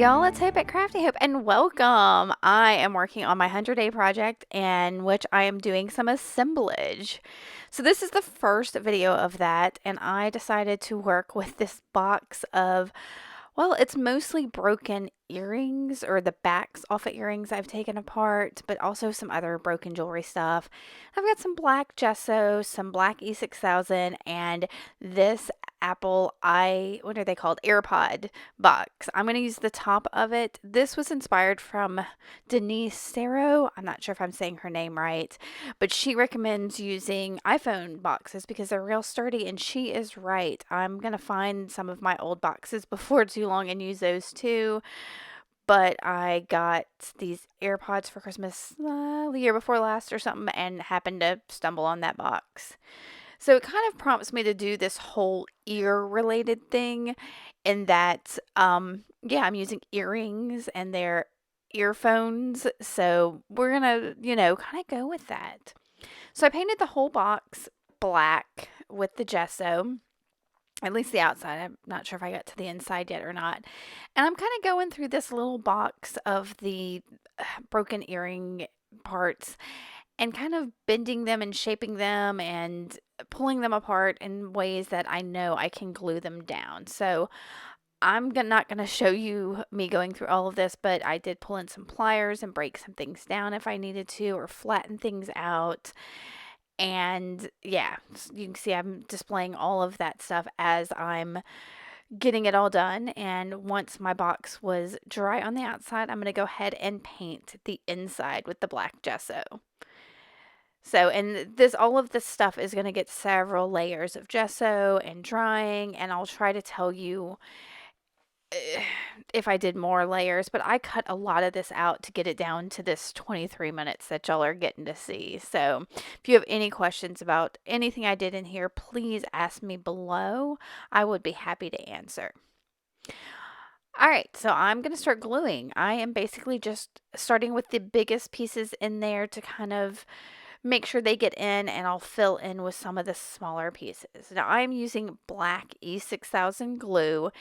y'all, it's Hope at Crafty Hope and welcome. I am working on my 100-day project in which I am doing some assemblage. So this is the first video of that, and I decided to work with this box of, well, it's mostly broken earrings, or the backs off of earrings I've taken apart, but also some other broken jewelry stuff. I've got some black gesso, some black E6000, and this what are they called? AirPod box. I'm going to use the top of it. This was inspired from Denise Sarro. I'm not sure if I'm saying her name right, but she recommends using iPhone boxes because they're real sturdy, and she is right. I'm going to find some of my old boxes before too long and use those too. But I got these AirPods for Christmas the year before last or something and happened to stumble on that box. So it kind of prompts me to do this whole ear related thing in that, yeah, I'm using earrings and they're earphones. So we're going to, kind of go with that. So I painted the whole box black with the gesso, at least the outside. I'm not sure if I got to the inside yet or not. And I'm kind of going through this little box of the broken earring parts and kind of bending them and shaping them and pulling them apart in ways that I know I can glue them down. So not going to show you me going through all of this, but I did pull in some pliers and break some things down if I needed to, or flatten things out. And yeah, you can see I'm displaying all of that stuff as I'm getting it all done. And once my box was dry on the outside, I'm going to go ahead and paint the inside with the black gesso. So, and all of this stuff is going to get several layers of gesso and drying, and I'll try to tell you if I did more layers, but I cut a lot of this out to get it down to this 23 minutes that y'all are getting to see. So if you have any questions about anything I did in here, please ask me below. I would be happy to answer. All right, so I'm going to start gluing. I am basically just starting with the biggest pieces in there to kind of make sure they get in, and I'll fill in with some of the smaller pieces. Now I'm using black E6000 glue,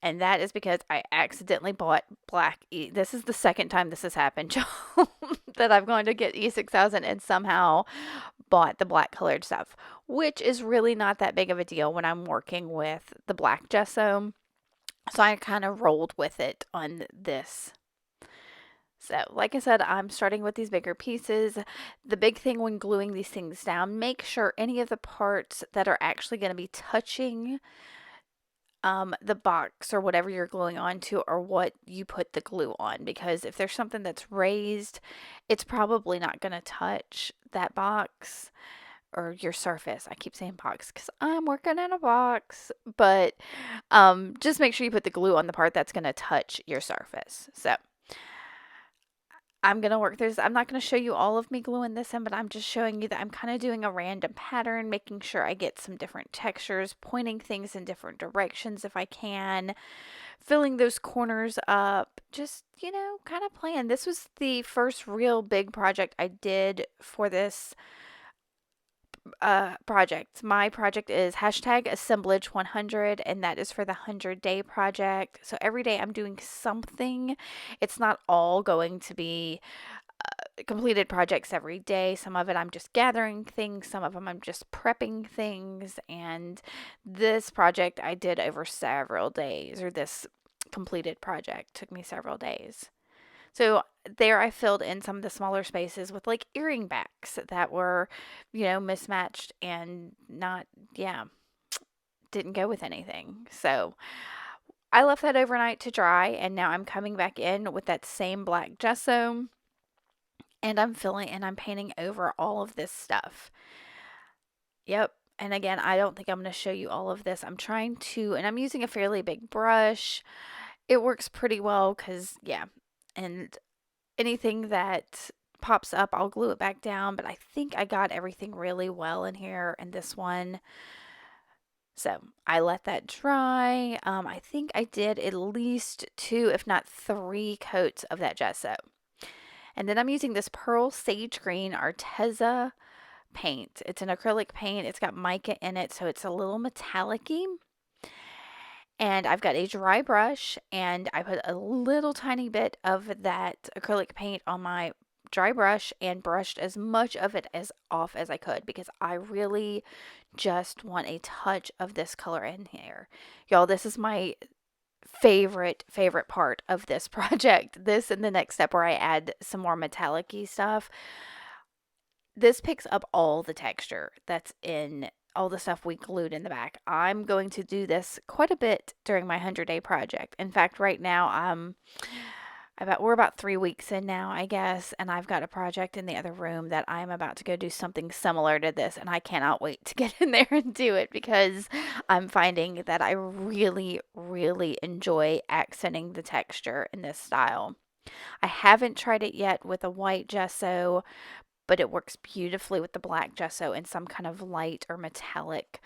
and that is because I accidentally bought black this is the second time this has happened, y'all, that I've gone to get E6000 and somehow bought the black colored stuff, which is really not that big of a deal when I'm working with the black gesso. So I kind of rolled with it on this. So, like I said, I'm starting with these bigger pieces. The big thing when gluing these things down, make sure any of the parts that are actually going to be touching the box or whatever you're gluing onto are what you put the glue on. Because if there's something that's raised, it's probably not going to touch that box or your surface. I keep saying box because I'm working in a box, but just make sure you put the glue on the part that's going to touch your surface. So I'm going to work through this. I'm not going to show you all of me gluing this in, but I'm just showing you that I'm kind of doing a random pattern, making sure I get some different textures, pointing things in different directions if I can, filling those corners up, just, kind of playing. This was the first real big project I did for this project. My project is hashtag Assemblage 100, and that is for the 100-day project. So every day I'm doing something. It's not all going to be completed projects every day. Some of it I'm just gathering things, some of them I'm just prepping things. And this project I did over several days, or this completed project took me several days. So there I filled in some of the smaller spaces with like earring backs that were, mismatched and not, didn't go with anything. So I left that overnight to dry, and now I'm coming back in with that same black gesso, and I'm filling and I'm painting over all of this stuff. Yep. And again, I don't think I'm going to show you all of this. I'm trying to, and I'm using a fairly big brush. It works pretty well because, yeah. And anything that pops up, I'll glue it back down. But I think I got everything really well in here in this one. So I let that dry. I think I did at least 2, if not 3 coats of that gesso. And then I'm using this Pearl Sage Green Arteza paint. It's an acrylic paint. It's got mica in it, so it's a little metallic-y. And I've got a dry brush, and I put a little tiny bit of that acrylic paint on my dry brush and brushed as much of it as off as I could, because I really just want a touch of this color in here. Y'all, this is my favorite part of this project. This and the next step where I add some more metallic-y stuff. This picks up all the texture that's in all the stuff we glued in the back. I'm going to do this quite a bit during my 100-day project. In fact, right now, we're about 3 weeks in now, I guess, and I've got a project in the other room that I'm about to go do something similar to this, and I cannot wait to get in there and do it, because I'm finding that I really enjoy accenting the texture in this style. I haven't tried it yet with a white gesso, but it works beautifully with the black gesso and some kind of light or metallic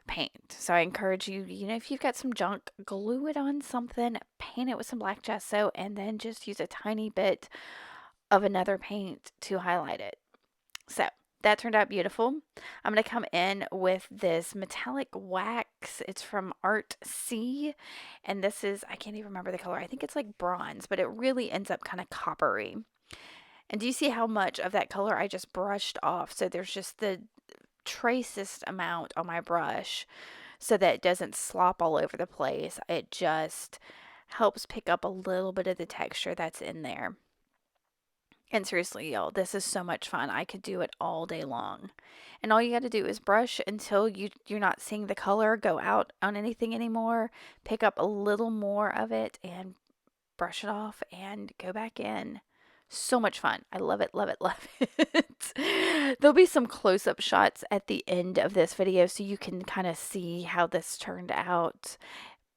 paint. So I encourage you, if you've got some junk, glue it on something, paint it with some black gesso, and then just use a tiny bit of another paint to highlight it. So that turned out beautiful. I'm going to come in with this metallic wax. It's from Art C, and this is, I can't even remember the color. I think it's like bronze, but it really ends up kind of coppery. And do you see how much of that color I just brushed off? So there's just the tracest amount on my brush so that it doesn't slop all over the place. It just helps pick up a little bit of the texture that's in there. And seriously, y'all, this is so much fun. I could do it all day long. And all you got to do is brush until you're not seeing the color go out on anything anymore. Pick up a little more of it and brush it off and go back in. So much fun. I love it, love it, love it. There'll be some close-up shots at the end of this video so you can kind of see how this turned out.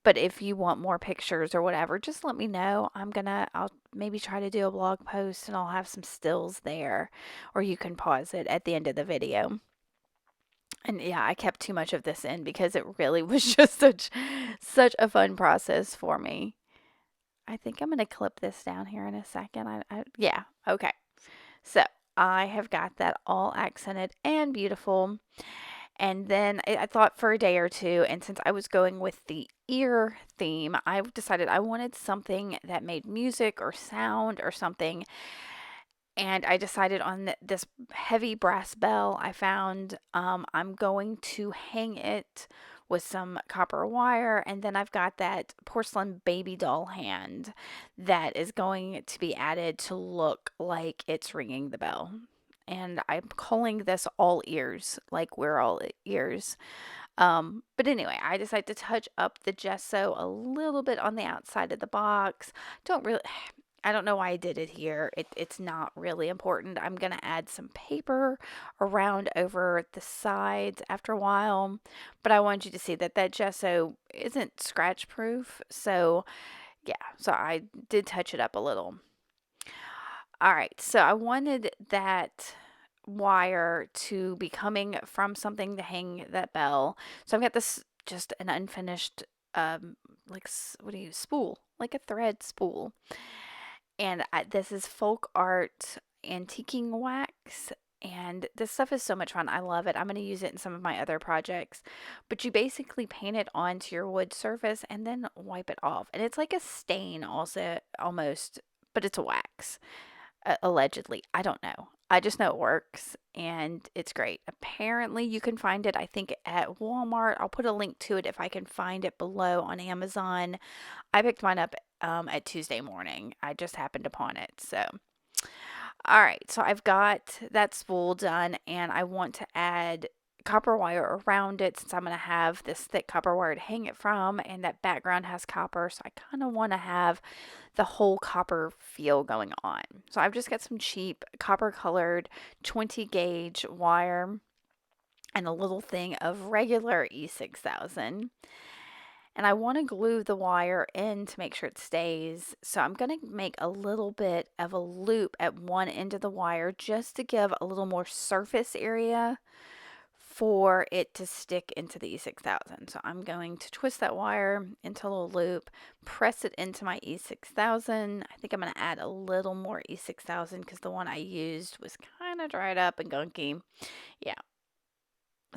But if you want more pictures or whatever, just let me know. I'll maybe try to do a blog post, and I'll have some stills there, or you can pause it at the end of the video. And yeah, I kept too much of this in because it really was just such a fun process for me. I think I'm going to clip this down here in a second. Yeah, okay. So I have got that all accented and beautiful. And then I thought for a day or two, and since I was going with the ear theme, I decided I wanted something that made music or sound or something. And I decided on this heavy brass bell I found. I'm going to hang it with some copper wire, and then I've got that porcelain baby doll hand that is going to be added to look like it's ringing the bell. And I'm calling this all ears, like we're all ears. But anyway, I decided to touch up the gesso a little bit on the outside of the box. I don't know why I did it here. It's not really important. I'm going to add some paper around over the sides after a while. But I want you to see that gesso isn't scratch proof. So yeah, so I did touch it up a little. All right, so I wanted that wire to be coming from something to hang that bell. So I've got this just an unfinished, like, what do you, spool, like a thread spool. And this is Folk Art antiquing wax. And this stuff is so much fun. I love it. I'm going to use it in some of my other projects. But you basically paint it onto your wood surface and then wipe it off. And it's like a stain also, almost, but it's a wax. Allegedly. I don't know. I just know it works and it's great. Apparently, you can find it, I think, at Walmart. I'll put a link to it if I can find it below on Amazon. I picked mine up at Tuesday morning. I just happened upon it. So, all right. So I've got that spool done, and I want to add copper wire around it since I'm going to have this thick copper wire to hang it from, and that background has copper, so I kind of want to have the whole copper feel going on. So I've just got some cheap copper colored 20 gauge wire and a little thing of regular E6000. And I want to glue the wire in to make sure it stays. So I'm going to make a little bit of a loop at one end of the wire just to give a little more surface area for it to stick into the E6000. So I'm going to twist that wire into a little loop, press it into my E6000. I think I'm going to add a little more E6000 because the one I used was kind of dried up and gunky. Yeah.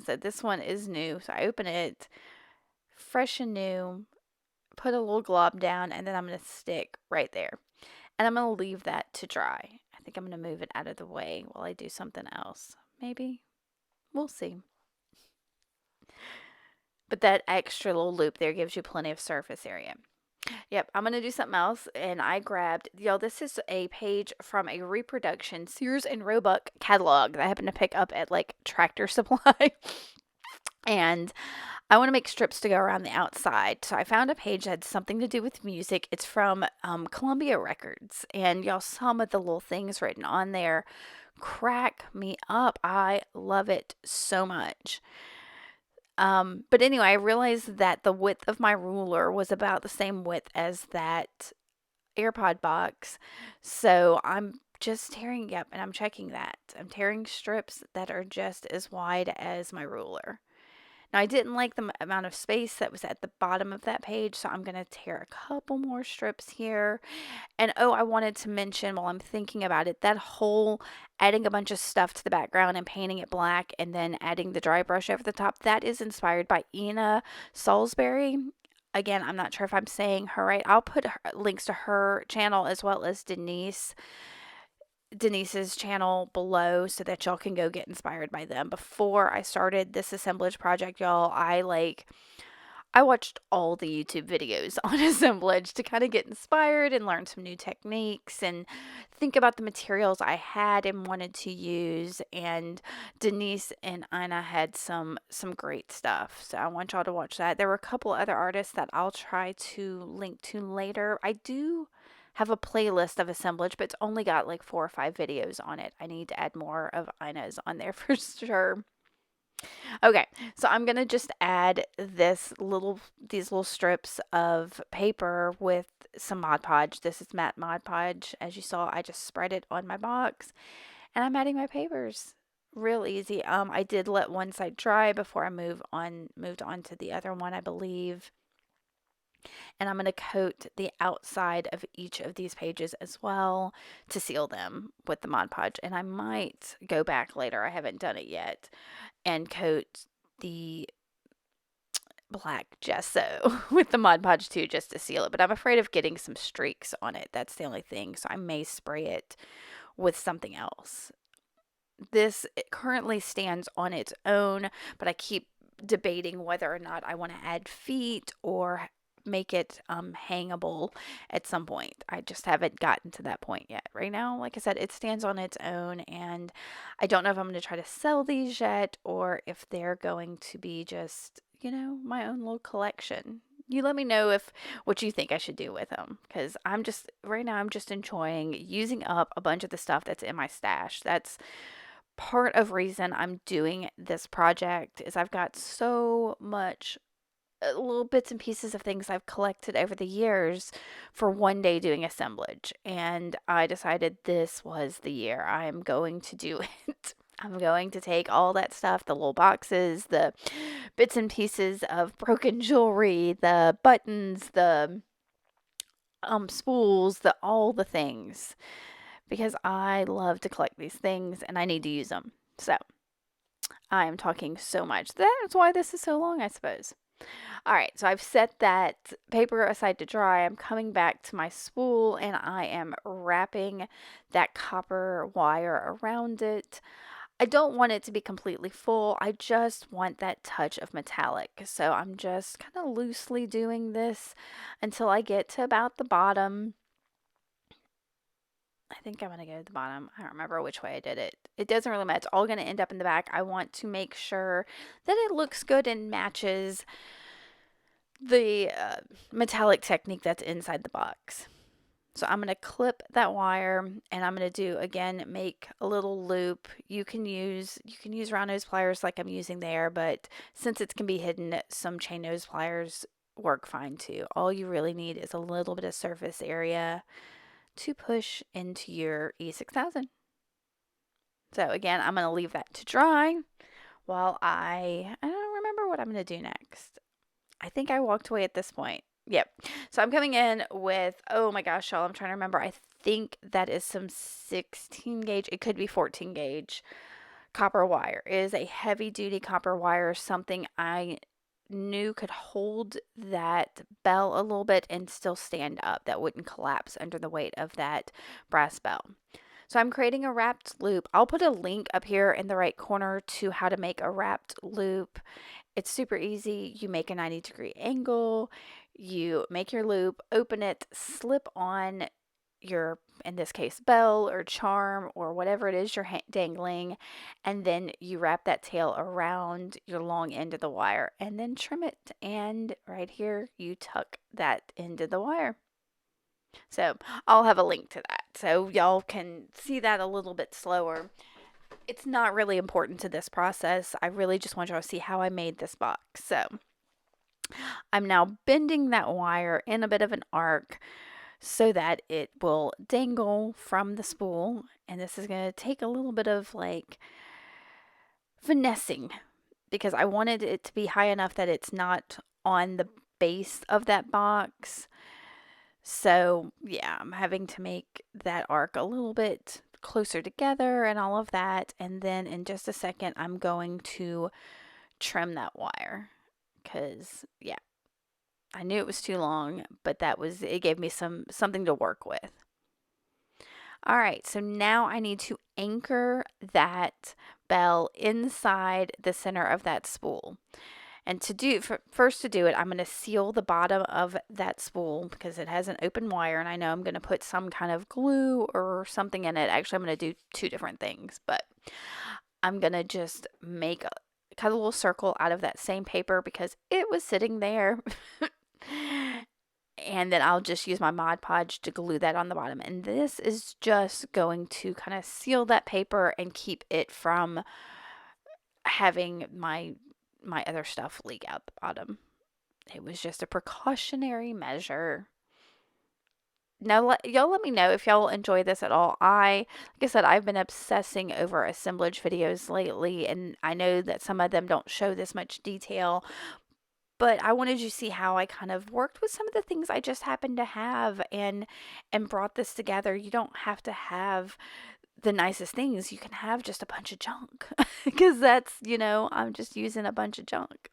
So this one is new. So I open it fresh and new. put a little glob down, and then I'm going to stick right there. And I'm going to leave that to dry. I think I'm going to move it out of the way while I do something else. Maybe. We'll see. But that extra little loop there gives you plenty of surface area. Yep, I'm going to do something else. And I grabbed, y'all, this is a page from a reproduction Sears and Roebuck catalog that I happened to pick up at like Tractor Supply. And I want to make strips to go around the outside. So I found a page that had something to do with music. It's from Columbia Records. And y'all, some of the little things written on there crack me up. I love it so much. But anyway, I realized that the width of my ruler was about the same width as that AirPod box. So I'm just tearing, yep, and I'm checking that. I'm tearing strips that are just as wide as my ruler. Now, I didn't like the amount of space that was at the bottom of that page, so I'm going to tear a couple more strips here. And oh, I wanted to mention while I'm thinking about it, that whole adding a bunch of stuff to the background and painting it black and then adding the dry brush over the top, that is inspired by Ina Salisbury. Again, I'm not sure if I'm saying her right. I'll put links to her channel as well as Denise's channel below so that y'all can go get inspired by them. Before I started this assemblage project, y'all, I watched all the YouTube videos on assemblage to kind of get inspired and learn some new techniques and think about the materials I had and wanted to use. And Denise and Ina had some great stuff. So I want y'all to watch that. There were a couple other artists that I'll try to link to later. I do have a playlist of assemblage, but it's only got like 4 or 5 videos on it. I need to add more of Ina's on there for sure. Okay, so I'm gonna just add these little strips of paper with some Mod Podge. This is matte Mod Podge. As you saw, I just spread it on my box, and I'm adding my papers. Real easy. I did let one side dry before I moved on to the other one, I believe. And I'm going to coat the outside of each of these pages as well to seal them with the Mod Podge. And I might go back later, I haven't done it yet, and coat the black gesso with the Mod Podge too, just to seal it. But I'm afraid of getting some streaks on it. That's the only thing. So I may spray it with something else. It currently stands on its own, but I keep debating whether or not I want to add feet or make it hangable at some point. I just haven't gotten to that point yet. Right now, like I said, it stands on its own, and I don't know if I'm going to try to sell these yet or if they're going to be just, my own little collection. You let me know what you think I should do with them, because right now I'm just enjoying using up a bunch of the stuff that's in my stash. That's part of reason I'm doing this project is I've got so much little bits and pieces of things I've collected over the years for one day doing assemblage. And I decided this was the year I'm going to do it. I'm going to take all that stuff, the little boxes, the bits and pieces of broken jewelry, the buttons, the spools, all the things, because I love to collect these things and I need to use them. So I am talking so much. That's why this is so long, I suppose. All right, so I've set that paper aside to dry. I'm coming back to my spool and I am wrapping that copper wire around it. I don't want it to be completely full. I just want that touch of metallic. So I'm just kind of loosely doing this until I get to about the bottom. I think I'm going to go to the bottom. I don't remember which way I did it. It doesn't really matter. It's all going to end up in the back. I want to make sure that it looks good and matches the metallic technique that's inside the box. So I'm going to clip that wire and I'm going to do, again, make a little loop. You can use round nose pliers like I'm using there, but since it can be hidden, some chain nose pliers work fine too. All you really need is a little bit of surface area to push into your E6000. So again, I'm going to leave that to dry while I don't remember what I'm going to do next. I think I walked away at this point. Yep. So I'm coming in with, oh my gosh, y'all, I'm trying to remember. I think that is some 16 gauge. It could be 14 gauge copper wire. It is a heavy duty copper wire, something I knew could hold that bell a little bit and still stand up, that wouldn't collapse under the weight of that brass bell. So I'm creating a wrapped loop. I'll put a link up here in the right corner to how to make a wrapped loop. It's super easy. You make a 90-degree angle, you make your loop, open it, slip on your, in this case, bell or charm or whatever it is you're dangling, and then you wrap that tail around your long end of the wire and then trim it. And right here, you tuck that end of the wire. So I'll have a link to that so y'all can see that a little bit slower. It's not really important to this process. I really just want y'all to see how I made this box. So I'm now bending that wire in a bit of an arc so that it will dangle from the spool. And this is going to take a little bit of like finessing because I wanted it to be high enough that it's not on the base of that box. So yeah, I'm having to make that arc a little bit closer together and all of that. And then in just a second, I'm going to trim that wire because yeah, I knew it was too long, but it gave me something to work with. All right, so now I need to anchor that bell inside the center of that spool. And first to do it, I'm going to seal the bottom of that spool because it has an open wire, and I know I'm going to put some kind of glue or something in it. Actually, I'm going to do two different things, but I'm going to just cut a little circle out of that same paper because it was sitting there. And then I'll just use my Mod Podge to glue that on the bottom. And this is just going to kind of seal that paper and keep it from having my other stuff leak out the bottom. It was just a precautionary measure. Now, y'all let me know if y'all enjoy this at all. Like I said, I've been obsessing over assemblage videos lately, and I know that some of them don't show this much detail, but I wanted you to see how I kind of worked with some of the things I just happened to have and brought this together. You don't have to have the nicest things. You can have just a bunch of junk because that's, I'm just using a bunch of junk.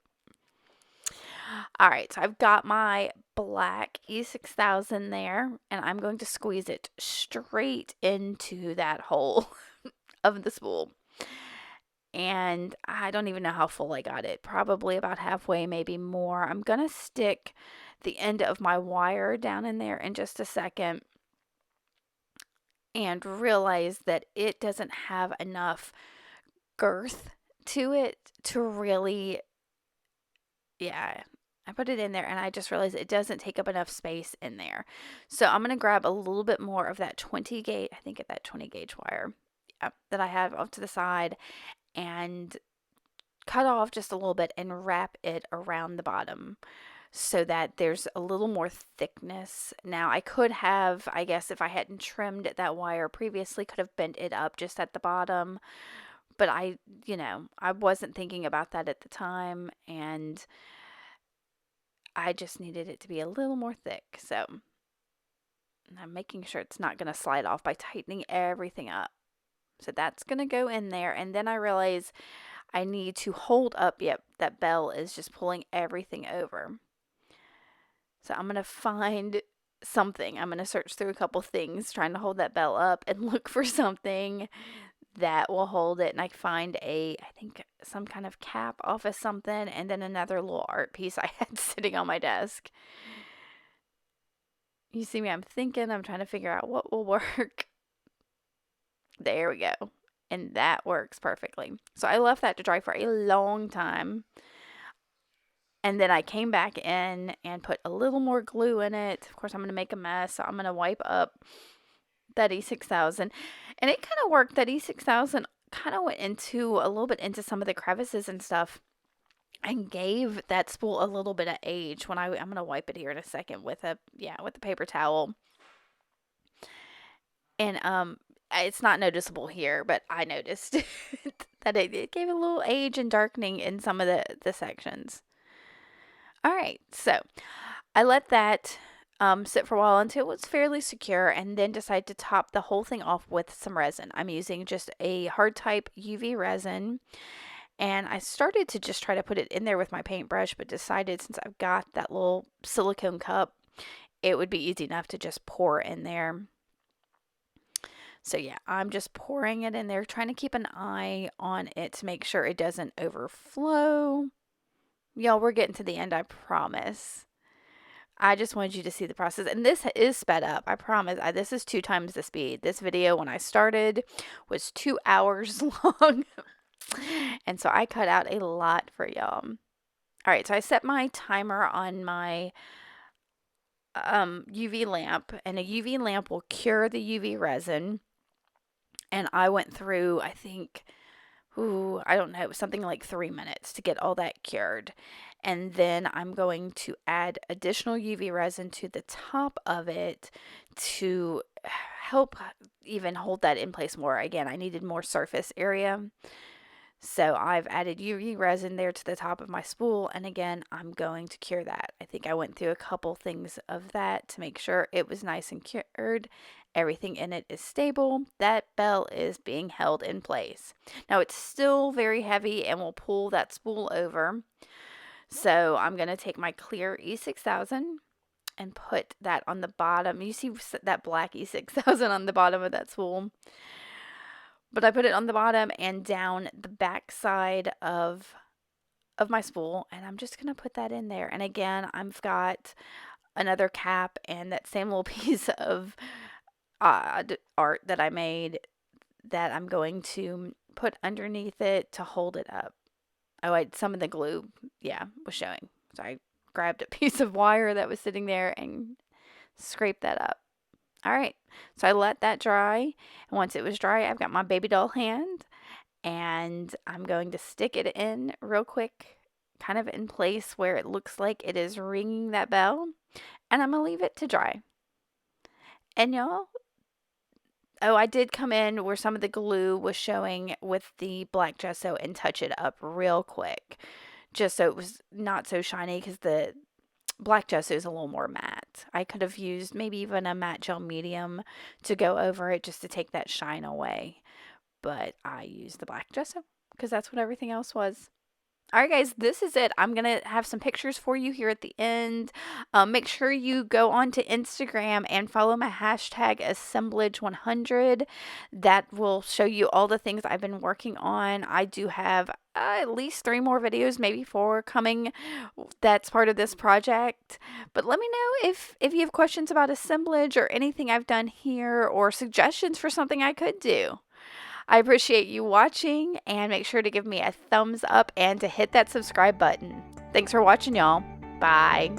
All right, so I've got my black E6000 there, and I'm going to squeeze it straight into that hole of the spool. And I don't even know how full I got it. Probably about halfway, maybe more. I'm going to stick the end of my wire down in there in just a second and realize that it doesn't have enough girth to it to really, yeah, I put it in there and I just realized it doesn't take up enough space in there. So I'm going to grab a little bit more of that 20 gauge, I think that 20 gauge wire that I have off to the side, and cut off just a little bit and wrap it around the bottom so that there's a little more thickness. Now I could have, I guess if I hadn't trimmed that wire previously, could have bent it up just at the bottom, but I wasn't thinking about that at the time, and I just needed it to be a little more thick. So I'm making sure it's not going to slide off by tightening everything up. So that's going to go in there, and then I realize I need to hold up. Yep, that bell is just pulling everything over. So I'm going to find something. I'm going to search through a couple things trying to hold that bell up and look for something that will hold it. And I find I think some kind of cap off of something, and then another little art piece I had sitting on my desk. You see me, I'm thinking, I'm trying to figure out what will work. There we go. And that works perfectly. So I left that to dry for a long time. And then I came back in and put a little more glue in it. Of course, I'm going to make a mess, so I'm going to wipe up that E6000. And it kind of worked. That E6000 kind of went into a little bit into some of the crevices and stuff and gave that spool a little bit of age. I'm going to wipe it here in a second with a paper towel. And it's not noticeable here, but I noticed that it gave a little age and darkening in some of the sections. All right, so I let that sit for a while until it was fairly secure, and then decided to top the whole thing off with some resin. I'm using just a hard type UV resin, And I started to just try to put it in there with my paintbrush, but decided since I've got that little silicone cup, it would be easy enough to just pour in there. So yeah, I'm just pouring it in there, trying to keep an eye on it to make sure it doesn't overflow. Y'all, we're getting to the end, I promise. I just wanted you to see the process. And this is sped up, I promise. This is 2 times the speed. This video, when I started, was 2 hours long. And so I cut out a lot for y'all. All right, so I set my timer on my UV lamp, and a UV lamp will cure the UV resin. And I went through, I think, I don't know, it was something like 3 minutes to get all that cured. And then I'm going to add additional UV resin to the top of it to help even hold that in place more. Again, I needed more surface area. So I've added UV resin there to the top of my spool, and again, I'm going to cure that. I think I went through a couple things of that to make sure it was nice and cured. Everything in it is stable. That bell is being held in place. Now it's still very heavy and will pull that spool over. So I'm going to take my clear E6000 and put that on the bottom. You see that black E6000 on the bottom of that spool? But I put it on the bottom and down the back side of my spool, and I'm just going to put that in there. And again, I've got another cap and that same little piece of art that I made that I'm going to put underneath it to hold it up. Oh, some of the glue, was showing. So I grabbed a piece of wire that was sitting there and scraped that up. All right, so I let that dry, and once it was dry, I've got my baby doll hand, and I'm going to stick it in real quick, kind of in place where it looks like it is ringing that bell, and I'm going to leave it to dry. And y'all, I did come in where some of the glue was showing with the black gesso and touch it up real quick, just so it was not so shiny, because the black gesso is a little more matte. I could have used maybe even a matte gel medium to go over it just to take that shine away. But I used the black gesso because that's what everything else was. All right, guys, this is it. I'm going to have some pictures for you here at the end. Make sure you go on to Instagram and follow my hashtag Assemblage100. That will show you all the things I've been working on. I do have at least 3 more videos, maybe 4 coming. That's part of this project. But let me know if you have questions about assemblage or anything I've done here, or suggestions for something I could do. I appreciate you watching, and make sure to give me a thumbs up and to hit that subscribe button. Thanks for watching, y'all. Bye.